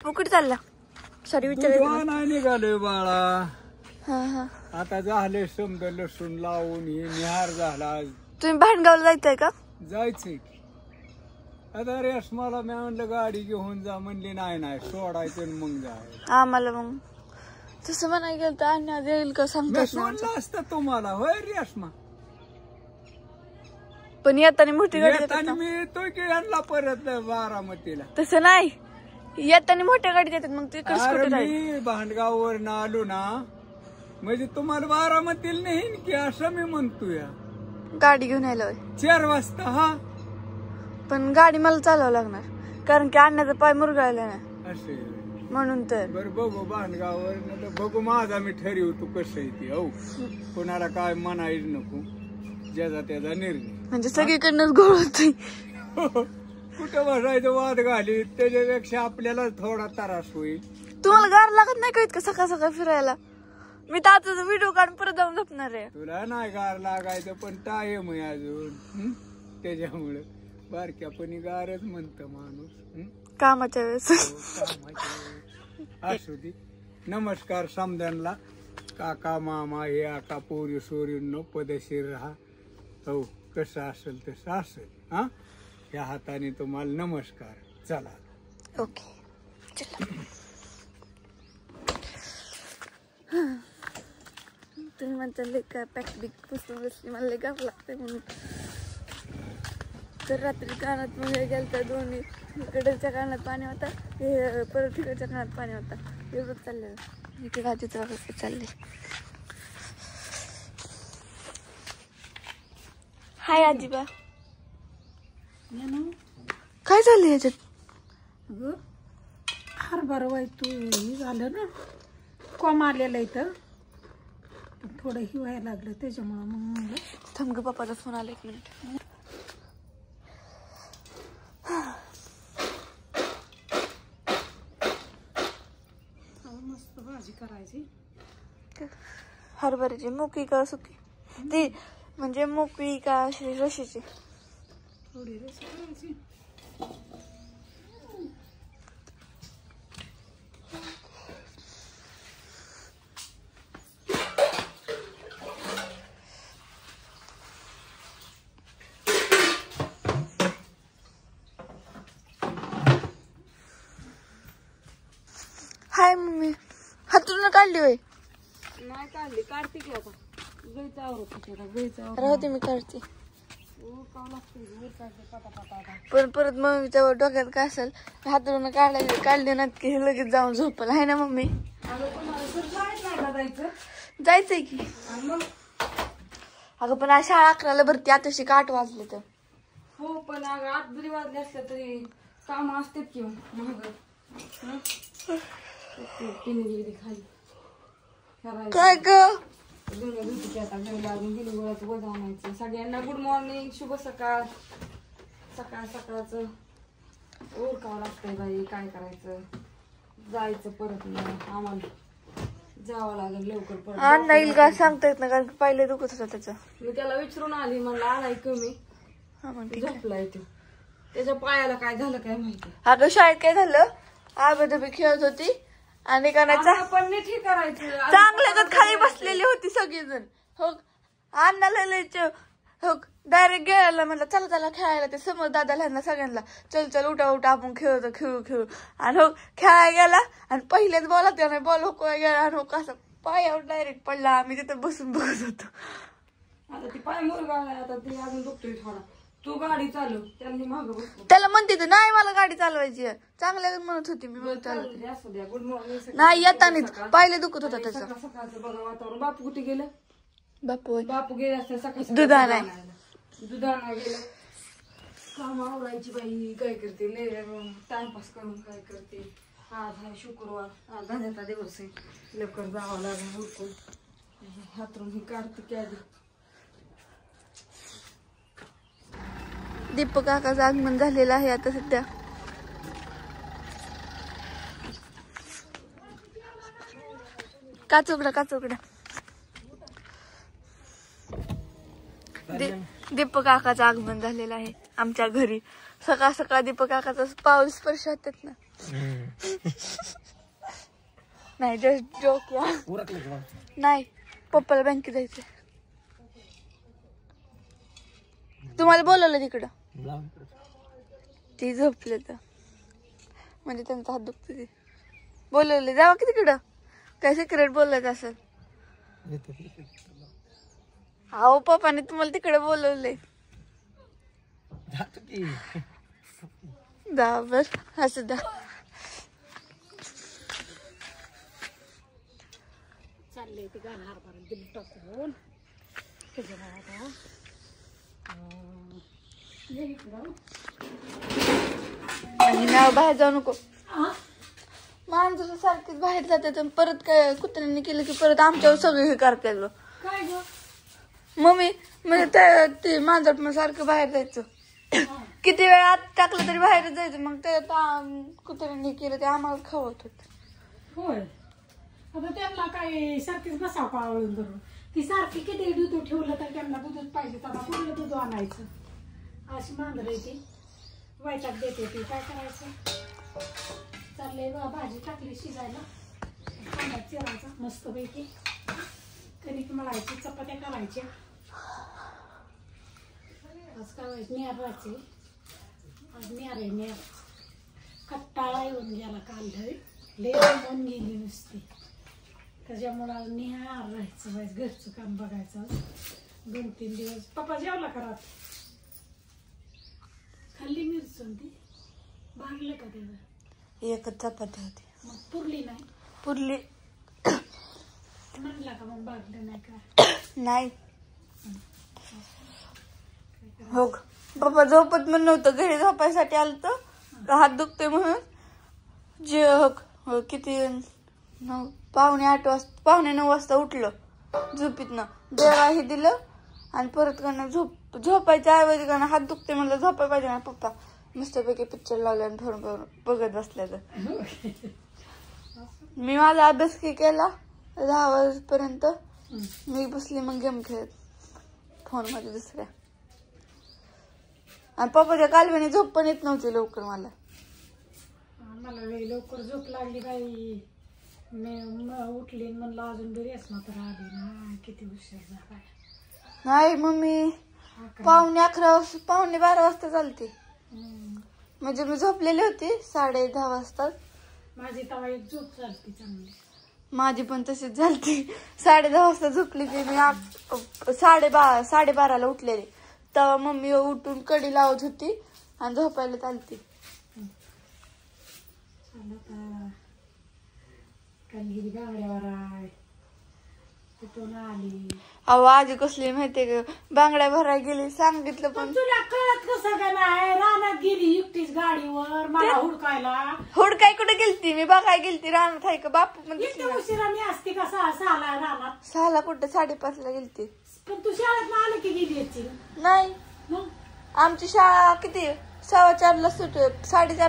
कुठे चालला? सॉरी विचार नाही निघालोय बाळा. हा हा. आता झाले समजा लसूण लावून हे निहार झाला. तुम्ही भांडगावला जायचंय का? जायचंय. आता रेशमाला मी म्हणलं गाडी घेऊन जा, म्हणली नाही सोडायचं मग जाय. आम्हाला मग तसं म्हणाय गेलं तर आणण्यात येईल का सांगता सोडलं असतं तुम्हाला. होय रेशमा, पण येताना मोठी गाडी देतात येताना ना. मी येतो की यांना परत बारामतीला. तसं नाही, येताना मोठ्या गाडी देतात मग ते कसं अरे कुठे राहील? मी भांडगाववर आलो ना, म्हणजे तुम्हाला बारामतीला नेईन की असं मी म्हणतोय. गाडी घेऊन यायला होय. 4 वाजता. हा पण गाडी मला चालवावं लागणार, कारण की अण्णाचा पाय मुरगाळला ना, असे म्हणून तर. बरं बघू भांडगावर नाही बघू, माझा मी ठरवतो कसं आहे ते. हो, कोणाला काय म्हणायच नको, ज्याचा त्याचा निर्णय. म्हणजे सगळीकडनंच गोळ होतोय. कुठं बसायचं वाद घाली, त्याच्यापेक्षा आपल्याला थोडा त्रास होईल. तुम्हाला गार लागत नाही का सकाळ सकाळ फिरायला? मी तर आता व्हिडिओ काढून परत जाऊन झोपणार आहे. तुला नाही गार लागायचं, पण टाइम आहे अजून. त्याच्यामुळे बारक्यापणी गारच म्हणत माणूस. कामाच्या वेळेस. असू दे. नमस्कार समद्यांना. काका मामा हे आका पोरी सोरींनो पदशीर राहा. हो, कसं असेल तसं असेल. हा, या हाताने तुम्हाला नमस्कार. चला ओके चला. तुम्ही म्हणता का पॅक बिक पुसून बसली, मला गाव लागते म्हणून. तर रात्री कानात मध्ये गेलं तर दोन्ही इकडच्या कानात पाणी होता, हे परत इकडच्या कानात पाणी होता. एवढंच चाललेलं. इकडे राजूचं कसं चाललंय. हाय आजीबा. काय झालं याच्यात? हरभरा वाईट झालं ना, कोम आलेलं इथं, थोडं हिवायला लागलं त्याच्यामुळं मग म्हणलं थांब ग, पप्पाचा फोन आला. 1 मिनिट. मस्त भाजी करायची. हरभऱ्याची मोकळी का सुकी? ती म्हणजे मोकळी का अशी रशीची? थोडी रस करायची. हाय मम्मी, हातून काढली होय? नाही काढली, काढते की आता. गळीचा आवरत राहते, मी काढते. पण परत मम्मीच्या डोक्यात काय असेल, हातून काढले ना की हे लगेच जाऊन झोपल. आहे ना मम्मी? जायचंय की. अगं पण आज शाळा 11ला भरती, आताशी 8 वाजले तर. हो, पण अगं 8 जरी वाजले असले तरी काम असतात कि महाग. काय ग? सगळ्यांना गुड मॉर्निंग, शुभ सकाळ. सकाळचं ओळखावं लागतंय बाई, काय करायचं. जायचं परत मग आम्हाला जावं लागेल लवकर परत. अण्णा येईल का सांगता येत ना, कारण पहिले दुखत होता त्याचं. मी त्याला विचारून आली, म्हणलं आलाय कमी. झोपलाय तो, त्याच्या पायाला काय झालं काय माहिती. अगं शाळेत काय झालं, आबाधबी खेळत होती आणि कानाचा पण नीट हे करायचं. चांगल्यागत खाली बसलेली होती सगळीजण. हो, अण्णाला हो डायरेक्ट गेला, म्हणलं चला चला खेळायला. ते समोर दादाला ह्यांना सगळ्यांना चल उठा आपण खेळू. आणि हो खेळायला गेला आणि पहिल्याच बॉल त्याने बॉल हुकवायला गेला आणि हो कसं पायावर डायरेक्ट पडला. आम्ही तिथे बसून बघत होतो. आता ती पाय मुरगाळलाय, आता ती अजून दुखतोय थोडा. तू गाडी चालव, त्यांनी मागं बसतो. त्याला म्हणते तर नाही मला गाडी चालवायची आहे, चांगल्या म्हणत होती मी चालवते. असू द्या, गुड मॉर्निंग. नाही येतानीच पहिले दुखत होता त्याचा. सकाळचं बघा वातावरण. बापू कुठे गेलं? बापू गेले असते सकाळी दुधाला गेलं. काम आवरायची बाई, काय करते टाइमपास करून काय करते. आज आहे शुक्रवार, आज धन्याचा दिवस आहे. लवकर जावं लागेल उरकून. हातरून ही काढते कॅदी. दीपक काकाचं आगमन झालेलं आहे आता सध्या. काच उघडा दीपक काकाचं आगमन झालेलं आहे आमच्या घरी. सकाळ सकाळ दीपक काकाचा पाऊल स्पर्श होतात ना. नाही जस्ट जोक या. नाही पप्पाला बँकेत जायचं. तुम्हाला बोलवलं तिकडं ती झोपले तर म्हणजे त्यांचा हात दुखतो ते बोलवले जावा की तिकडं. काय सिक्रेट बोलायचं असेल. अहो पप्पाने तुम्हाला तिकडे बोलवले. जा बर असं दा. चालले ते गाणं हरभरा दिली टाकून आणि नाव बाहेर जाऊ नको. माणसं सारखीच बाहेर जातात परत काय कुत्र्यांनी केलं की परत आमच्यावर सगळे हे करतात. काय ग मम्मी म्हणजे ते मांजर मग सारखं बाहेर जायचं. किती वेळ आत टाकलं तरी बाहेरच जायचं. मग ते कुत्र्यांनी केलं ते आम्हाला खावत होत. होय आता त्यांना काय सारखीच बसाव पावळून धरून. ती सारखी किती दूध ठेवलं तर त्यांना दूधच पाहिजे. आता कुठलं दूध आणायचं. अशी मांजर आहे ती वैताग देते ती. काय करायचं. चाललंय बा भाजी टाकली शिजायला. कांदा चिरायचा मस्तपैकी. कणिक मळायची चपात्या करायच्या. आज काय नेर राहायचे. आज नेर आहे नेर. कट्टाळा येऊन गेला काल लय होऊन गेली नुसती. त्याच्यामुळं आज निहार राहायचं व्हायचं. घरचं काम बघायचं 2-3 दिवस. पप्पा जेवला का रात. खाल्ली मिरचून ती भागलं का त्याचं. एकच चपाती होती मग पुरली नाही. पुरली म्हणला का मग भागलं नाही का. नाही हो पप्पा झोपत म्हणून नव्हतं. घरी झोपायसाठी आलं तर हात दुखते म्हणून जे हो किती 8:45 वाजता उठलं झोपीतनं. जेवाही दिलं आणि परत झोपायच्या ऐवजी कारण हात दुखते म्हणलं झोपाय पाहिजे ना. पप्पा मस्तपैकी पिक्चर लावले आणि फिरून बघत बसल्याचं. मी माझा अभ्यास केला 10 वाजेपर्यंत. मी बसली मग गेम खेळत फोन मध्ये दुसऱ्या. आणि पप्पाच्या कालव्याने झोप पण येत नव्हती लवकर मला. मला लवकर झोप लागली बाई. मी उठली म्हणलं अजून बरी असणार तर आली ना. किती उशीर झाला. नाही मम्मी 11:15 वाजता चालते. म्हणजे मी झोपलेली होती 10:30 वाजता. माझी तवा एक झोप चालती चांगली. माझी पण तशीच झालती. 10:30 वाजता झोपली की मी 12:30ला उठलेली. तेव्हा मम्मी उठून कडी लावत होती आणि झोपायला चालती. कालगिरी बांगड्यावर आहे तिथून आली. अहो आजी कसली माहितीये का बांगड्या भरायला गेली सांगितलं पण तुला कळत कसं का नाही. रानात गेली एकटीच गाडीवर मला हुडकायला. हुडकाय कुठे गेलती मी बघाय गेलती रानात आहे का बापू पण इतकी उशिरा मी असते का 6:00ला रानात. 6ला कुठं 5:30ला गेलती. पण तू शाळेत आलं की गेली याची नाही मग आमची शाळा किती 4:15ला सुट 4:30ला